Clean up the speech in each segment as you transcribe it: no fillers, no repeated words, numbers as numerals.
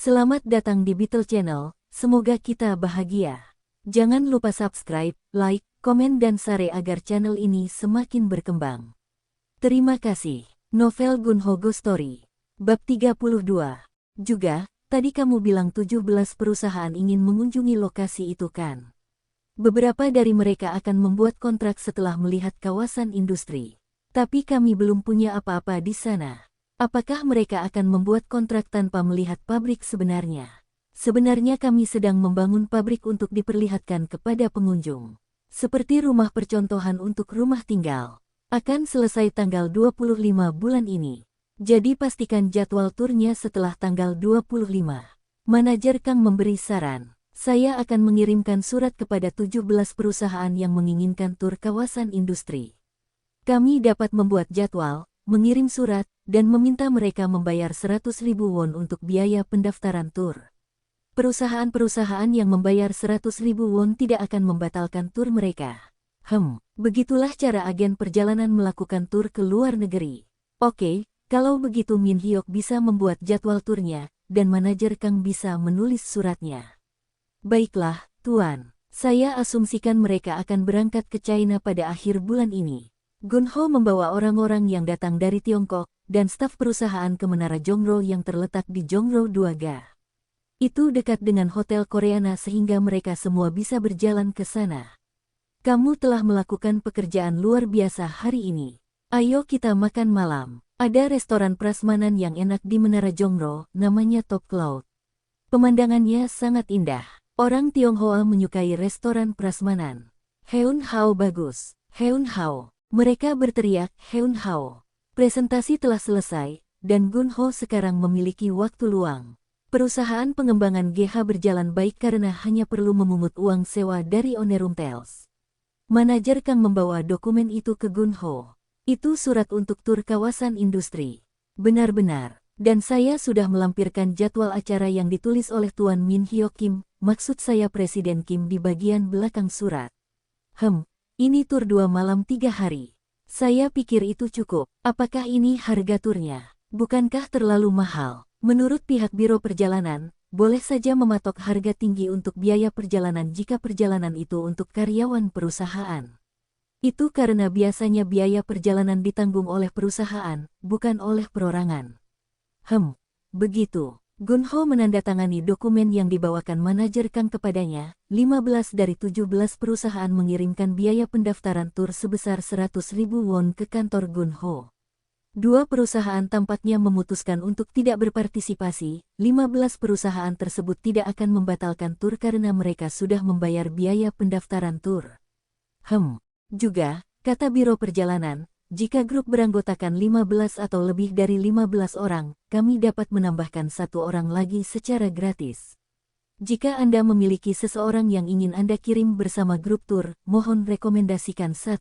Selamat datang di Beetle Channel, semoga kita bahagia. Jangan lupa subscribe, like, komen dan share agar channel ini semakin berkembang. Terima kasih. Novel Gunho Ghost Story. Bab 32. Juga, tadi kamu bilang 17 perusahaan ingin mengunjungi lokasi itu kan? Beberapa dari mereka akan membuat kontrak setelah melihat kawasan industri. Tapi kami belum punya apa-apa di sana. Apakah mereka akan membuat kontrak tanpa melihat pabrik sebenarnya? Sebenarnya kami sedang membangun pabrik untuk diperlihatkan kepada pengunjung. Seperti rumah percontohan untuk rumah tinggal. Akan selesai tanggal 25 bulan ini. Jadi pastikan jadwal turnya setelah tanggal 25. Manajer Kang memberi saran. Saya akan mengirimkan surat kepada 17 perusahaan yang menginginkan tur kawasan industri. Kami dapat membuat jadwal, mengirim surat, dan meminta mereka membayar 100.000 won untuk biaya pendaftaran tur. Perusahaan-perusahaan yang membayar 100.000 won tidak akan membatalkan tur mereka. Begitulah cara agen perjalanan melakukan tur ke luar negeri. Oke, kalau begitu Min Hyuk bisa membuat jadwal turnya, dan manajer Kang bisa menulis suratnya. Baiklah, Tuan. Saya asumsikan mereka akan berangkat ke China pada akhir bulan ini. Gunho membawa orang-orang yang datang dari Tiongkok dan staf perusahaan ke Menara Jongro yang terletak di Jongro 2Ga. Itu dekat dengan Hotel Koreana sehingga mereka semua bisa berjalan ke sana. Kamu telah melakukan pekerjaan luar biasa hari ini. Ayo kita makan malam. Ada restoran prasmanan yang enak di Menara Jongro, namanya Top Cloud. Pemandangannya sangat indah. Orang Tionghoa menyukai restoran prasmanan. Heun Hao bagus. Heun Hao. Mereka berteriak, Heun Hao. Presentasi telah selesai, dan Gunho sekarang memiliki waktu luang. Perusahaan pengembangan GH berjalan baik karena hanya perlu memungut uang sewa dari Onerumtels. Manajer Kang membawa dokumen itu ke Gunho. Itu surat untuk tur kawasan industri. Benar-benar. Dan saya sudah melampirkan jadwal acara yang ditulis oleh Tuan Min Hyuk Kim, maksud saya Presiden Kim di bagian belakang surat. Ini tur 2 malam 3 hari. Saya pikir itu cukup. Apakah ini harga turnya? Bukankah terlalu mahal? Menurut pihak Biro Perjalanan, boleh saja mematok harga tinggi untuk biaya perjalanan jika perjalanan itu untuk karyawan perusahaan. Itu karena biasanya biaya perjalanan ditanggung oleh perusahaan, bukan oleh perorangan. Begitu. Gunho menandatangani dokumen yang dibawakan manajer Kang kepadanya. 15 dari 17 perusahaan mengirimkan biaya pendaftaran tur sebesar 100.000 won ke kantor Gunho. 2 perusahaan tampaknya memutuskan untuk tidak berpartisipasi. 15 perusahaan tersebut tidak akan membatalkan tur karena mereka sudah membayar biaya pendaftaran tur. Juga, kata Biro Perjalanan, jika grup beranggotakan 15 atau lebih dari 15 orang, kami dapat menambahkan 1 orang lagi secara gratis. Jika Anda memiliki seseorang yang ingin Anda kirim bersama grup tur, mohon rekomendasikan 1.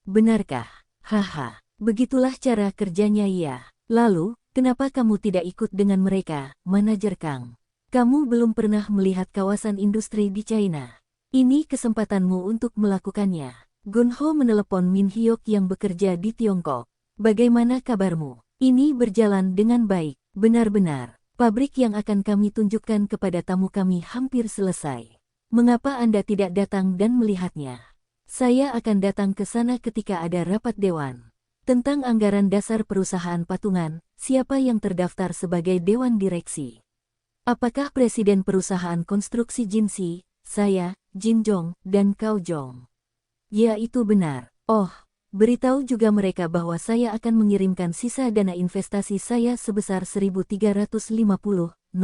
Benarkah? Haha, begitulah cara kerjanya ya. Lalu, kenapa kamu tidak ikut dengan mereka, Manajer Kang? Kamu belum pernah melihat kawasan industri di China. Ini kesempatanmu untuk melakukannya. Gunho menelepon Min Hyuk yang bekerja di Tiongkok. Bagaimana kabarmu? Ini berjalan dengan baik. Benar-benar. Pabrik yang akan kami tunjukkan kepada tamu kami hampir selesai. Mengapa Anda tidak datang dan melihatnya? Saya akan datang ke sana ketika ada rapat dewan. Tentang anggaran dasar perusahaan patungan, siapa yang terdaftar sebagai dewan direksi? Apakah presiden perusahaan konstruksi Jinsi, saya, Jin Jong, dan Kao Jong? Ya, itu benar. Oh, beritahu juga mereka bahwa saya akan mengirimkan sisa dana investasi saya sebesar 1.350.000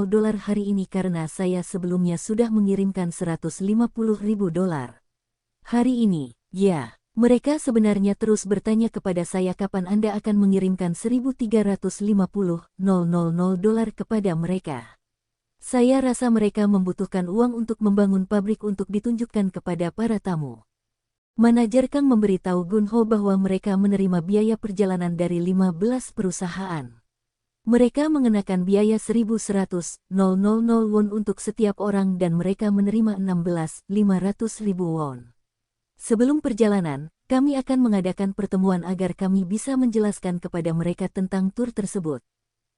dolar hari ini karena saya sebelumnya sudah mengirimkan 150.000 dolar. Hari ini, ya, mereka sebenarnya terus bertanya kepada saya kapan Anda akan mengirimkan 1.350.000 dolar kepada mereka. Saya rasa mereka membutuhkan uang untuk membangun pabrik untuk ditunjukkan kepada para tamu. Manajer Kang memberitahu Gunho bahwa mereka menerima biaya perjalanan dari 15 perusahaan. Mereka mengenakan biaya 1.100.000 won untuk setiap orang dan mereka menerima 16.500.000 won. Sebelum perjalanan, kami akan mengadakan pertemuan agar kami bisa menjelaskan kepada mereka tentang tur tersebut.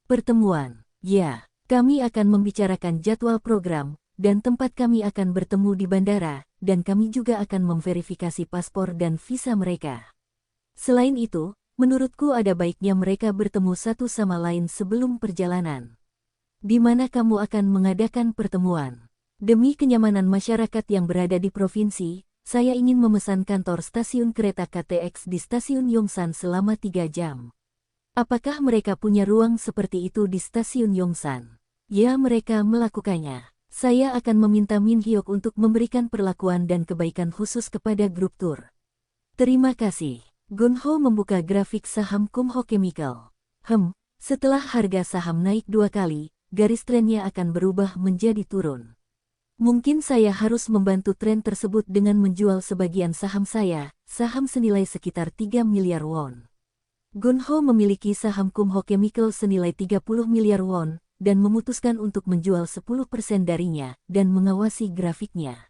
Pertemuan, ya. Kami akan membicarakan jadwal program, dan tempat kami akan bertemu di bandara, dan kami juga akan memverifikasi paspor dan visa mereka. Selain itu, menurutku ada baiknya mereka bertemu satu sama lain sebelum perjalanan. Di mana kamu akan mengadakan pertemuan? Demi kenyamanan masyarakat yang berada di provinsi, saya ingin memesan kantor stasiun kereta KTX di stasiun Yongsan selama 3 jam. Apakah mereka punya ruang seperti itu di stasiun Yongsan? Ya, mereka melakukannya. Saya akan meminta Min Hyuk untuk memberikan perlakuan dan kebaikan khusus kepada grup tur. Terima kasih. Gunho membuka grafik saham Kumho Chemical. Setelah harga saham naik 2 kali, garis trennya akan berubah menjadi turun. Mungkin saya harus membantu tren tersebut dengan menjual sebagian saham saya, saham senilai sekitar 3 miliar won. Gunho memiliki saham Kumho Chemical senilai 30 miliar won, dan memutuskan untuk menjual 10% darinya, dan mengawasi grafiknya.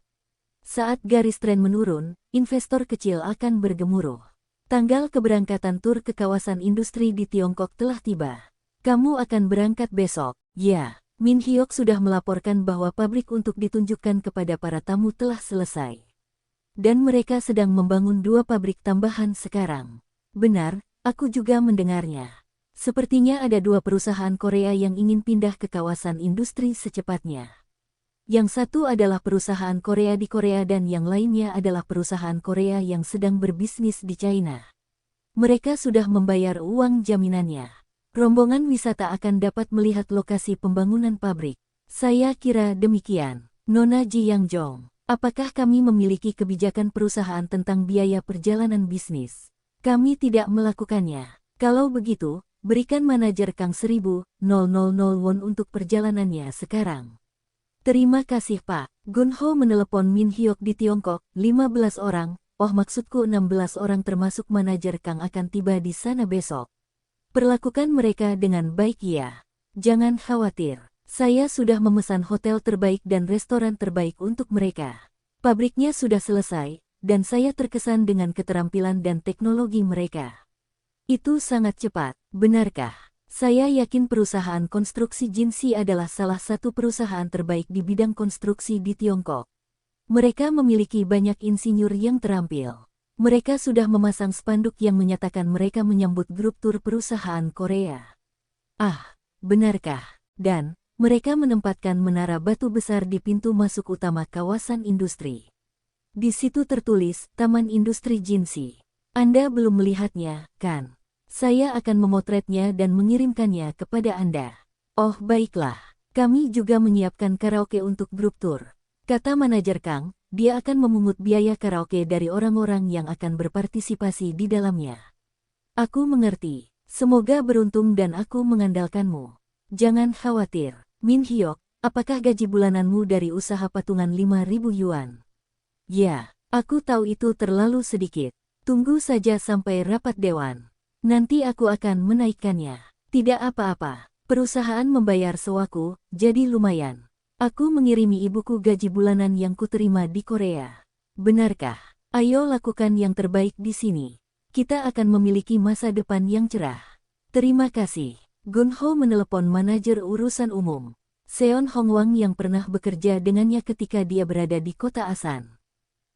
Saat garis tren menurun, investor kecil akan bergemuruh. Tanggal keberangkatan tur ke kawasan industri di Tiongkok telah tiba. Kamu akan berangkat besok. Ya, Min Hyuk sudah melaporkan bahwa pabrik untuk ditunjukkan kepada para tamu telah selesai. Dan mereka sedang membangun 2 pabrik tambahan sekarang. Benar, aku juga mendengarnya. Sepertinya ada 2 perusahaan Korea yang ingin pindah ke kawasan industri secepatnya. Yang satu adalah perusahaan Korea di Korea dan yang lainnya adalah perusahaan Korea yang sedang berbisnis di China. Mereka sudah membayar uang jaminannya. Rombongan wisata akan dapat melihat lokasi pembangunan pabrik. Saya kira demikian. Nona Ji Yang Jong, apakah kami memiliki kebijakan perusahaan tentang biaya perjalanan bisnis? Kami tidak melakukannya. Kalau begitu, berikan manajer Kang 1.000 won untuk perjalanannya sekarang. Terima kasih Pak. Gunho menelepon Min Hyuk di Tiongkok, 15 orang, maksudku 16 orang termasuk manajer Kang akan tiba di sana besok. Perlakukan mereka dengan baik ya. Jangan khawatir, saya sudah memesan hotel terbaik dan restoran terbaik untuk mereka. Pabriknya sudah selesai, dan saya terkesan dengan keterampilan dan teknologi mereka. Itu sangat cepat, benarkah? Saya yakin perusahaan konstruksi Jinsi adalah salah satu perusahaan terbaik di bidang konstruksi di Tiongkok. Mereka memiliki banyak insinyur yang terampil. Mereka sudah memasang spanduk yang menyatakan mereka menyambut grup tur perusahaan Korea. Ah, benarkah? Dan, mereka menempatkan menara batu besar di pintu masuk utama kawasan industri. Di situ tertulis, Taman Industri Jinsi. Anda belum melihatnya, kan? Saya akan memotretnya dan mengirimkannya kepada Anda. Oh baiklah, kami juga menyiapkan karaoke untuk grup tur. Kata manajer Kang, dia akan memungut biaya karaoke dari orang-orang yang akan berpartisipasi di dalamnya. Aku mengerti. Semoga beruntung dan aku mengandalkanmu. Jangan khawatir. Min Hyuk, apakah gaji bulananmu dari usaha patungan 5.000 yuan? Ya, aku tahu itu terlalu sedikit. Tunggu saja sampai rapat dewan. Nanti aku akan menaikkannya. Tidak apa-apa. Perusahaan membayar sewaku, jadi lumayan. Aku mengirimi ibuku gaji bulanan yang kuterima di Korea. Benarkah? Ayo lakukan yang terbaik di sini. Kita akan memiliki masa depan yang cerah. Terima kasih. Gunho menelepon manajer urusan umum, Seon Hongwang yang pernah bekerja dengannya ketika dia berada di kota Asan.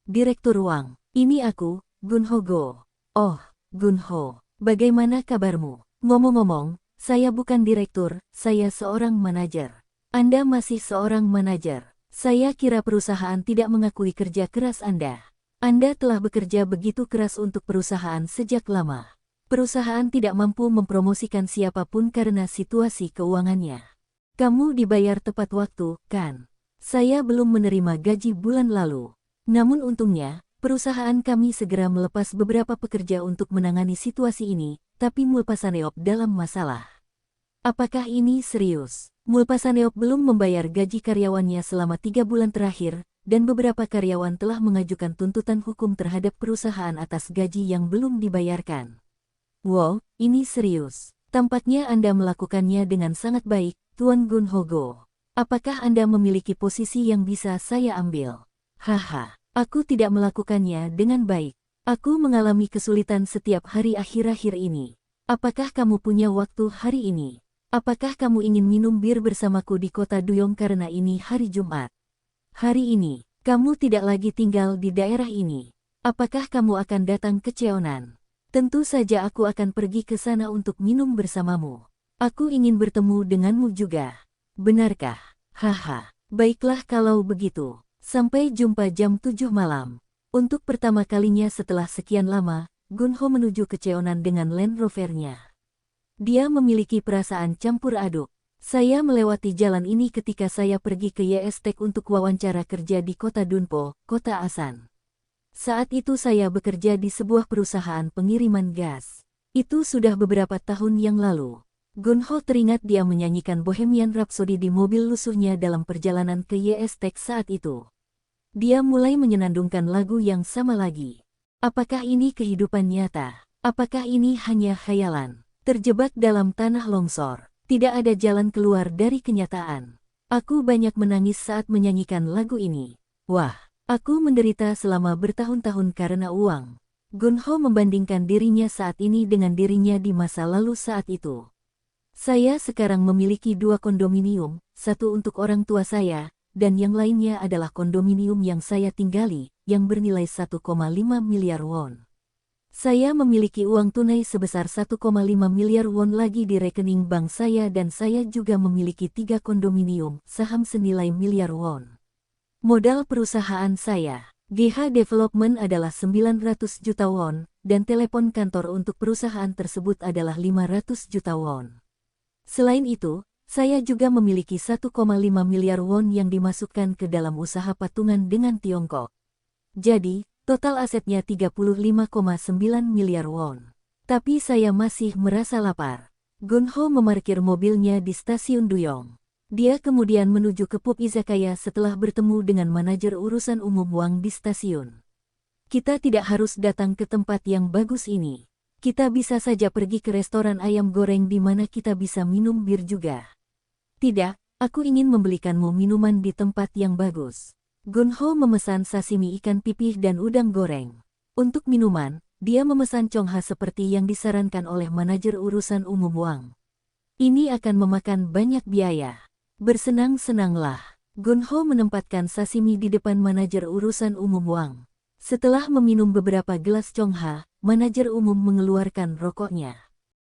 Direktur Wang, ini aku, Gunho Go. Oh, Gunho, bagaimana kabarmu? Ngomong-ngomong, saya bukan direktur, saya seorang manajer. Anda masih seorang manajer. Saya kira perusahaan tidak mengakui kerja keras Anda. Anda telah bekerja begitu keras untuk perusahaan sejak lama. Perusahaan tidak mampu mempromosikan siapapun karena situasi keuangannya. Kamu dibayar tepat waktu, kan? Saya belum menerima gaji bulan lalu. Namun untungnya, perusahaan kami segera melepas beberapa pekerja untuk menangani situasi ini, tapi Mulpasaneop dalam masalah. Apakah ini serius? Mulpasaneop belum membayar gaji karyawannya selama 3 bulan terakhir, dan beberapa karyawan telah mengajukan tuntutan hukum terhadap perusahaan atas gaji yang belum dibayarkan. Wow, ini serius. Tampaknya Anda melakukannya dengan sangat baik, Tuan Gunho Go. Apakah Anda memiliki posisi yang bisa saya ambil? Haha, aku tidak melakukannya dengan baik. Aku mengalami kesulitan setiap hari akhir-akhir ini. Apakah kamu punya waktu hari ini? Apakah kamu ingin minum bir bersamaku di kota Duyong karena ini hari Jumat? Hari ini, kamu tidak lagi tinggal di daerah ini. Apakah kamu akan datang ke Cheonan? Tentu saja aku akan pergi ke sana untuk minum bersamamu. Aku ingin bertemu denganmu juga. Benarkah? Haha, baiklah kalau begitu. Sampai jumpa jam 7 malam. Untuk pertama kalinya setelah sekian lama, Gunho menuju ke Cheonan dengan Land Rover-nya. Dia memiliki perasaan campur aduk. Saya melewati jalan ini ketika saya pergi ke YSTEC untuk wawancara kerja di kota Dunpo, kota Asan. Saat itu saya bekerja di sebuah perusahaan pengiriman gas. Itu sudah beberapa tahun yang lalu. Gunho teringat dia menyanyikan Bohemian Rhapsody di mobil lusuhnya dalam perjalanan ke YSTEC saat itu. Dia mulai menyenandungkan lagu yang sama lagi. Apakah ini kehidupan nyata? Apakah ini hanya khayalan? Terjebak dalam tanah longsor. Tidak ada jalan keluar dari kenyataan. Aku banyak menangis saat menyanyikan lagu ini. Wah, aku menderita selama bertahun-tahun karena uang. Gunho membandingkan dirinya saat ini dengan dirinya di masa lalu saat itu. Saya sekarang memiliki 2 kondominium, satu untuk orang tua saya, dan yang lainnya adalah kondominium yang saya tinggali, yang bernilai 1,5 miliar won. Saya memiliki uang tunai sebesar 1,5 miliar won lagi di rekening bank saya dan saya juga memiliki 3 kondominium saham senilai miliar won. Modal perusahaan saya, GH Development adalah 900 juta won, dan telepon kantor untuk perusahaan tersebut adalah 500 juta won. Selain itu, saya juga memiliki 1,5 miliar won yang dimasukkan ke dalam usaha patungan dengan Tiongkok. Jadi, total asetnya 35,9 miliar won. Tapi saya masih merasa lapar. Gunho memarkir mobilnya di stasiun Duyong. Dia kemudian menuju ke pub izakaya setelah bertemu dengan manajer urusan umum Wang di stasiun. Kita tidak harus datang ke tempat yang bagus ini. Kita bisa saja pergi ke restoran ayam goreng di mana kita bisa minum bir juga. Tidak, aku ingin membelikanmu minuman di tempat yang bagus. Gunho memesan sashimi ikan pipih dan udang goreng. Untuk minuman, dia memesan chongha seperti yang disarankan oleh manajer urusan umum Wang. Ini akan memakan banyak biaya. Bersenang-senanglah. Gunho menempatkan sashimi di depan manajer urusan umum Wang. Setelah meminum beberapa gelas chongha, manajer umum mengeluarkan rokoknya.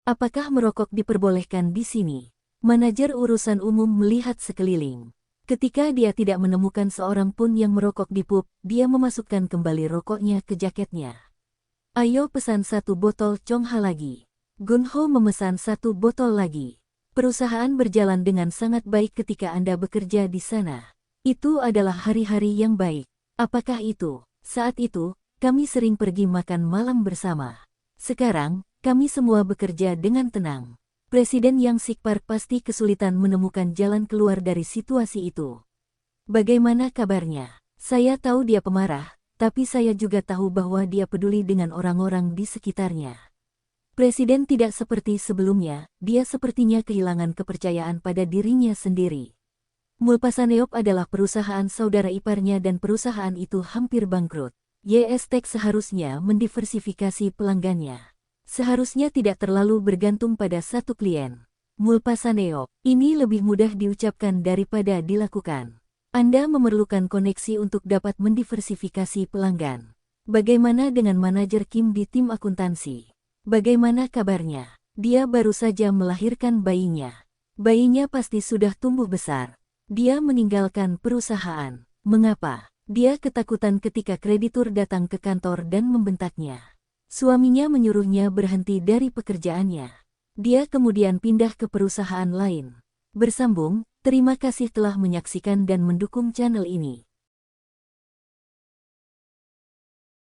Apakah merokok diperbolehkan di sini? Manajer urusan umum melihat sekeliling. Ketika dia tidak menemukan seorang pun yang merokok di pub, dia memasukkan kembali rokoknya ke jaketnya. Ayo pesan 1 botol chongha lagi. Gunho memesan 1 botol lagi. Perusahaan berjalan dengan sangat baik ketika Anda bekerja di sana. Itu adalah hari-hari yang baik. Apakah itu? Saat itu, kami sering pergi makan malam bersama. Sekarang, kami semua bekerja dengan tenang. Presiden Yang Sik Park pasti kesulitan menemukan jalan keluar dari situasi itu. Bagaimana kabarnya? Saya tahu dia pemarah, tapi saya juga tahu bahwa dia peduli dengan orang-orang di sekitarnya. Presiden tidak seperti sebelumnya, dia sepertinya kehilangan kepercayaan pada dirinya sendiri. Mulpasaneop adalah perusahaan saudara iparnya dan perusahaan itu hampir bangkrut. YSTEC seharusnya mendiversifikasi pelanggannya. Seharusnya tidak terlalu bergantung pada satu klien. Mulpasaneop, ini lebih mudah diucapkan daripada dilakukan. Anda memerlukan koneksi untuk dapat mendiversifikasi pelanggan. Bagaimana dengan manajer Kim di tim akuntansi? Bagaimana kabarnya? Dia baru saja melahirkan bayinya. Bayinya pasti sudah tumbuh besar. Dia meninggalkan perusahaan. Mengapa? Dia ketakutan ketika kreditur datang ke kantor dan membentaknya. Suaminya menyuruhnya berhenti dari pekerjaannya. Dia kemudian pindah ke perusahaan lain. Bersambung, terima kasih telah menyaksikan dan mendukung channel ini.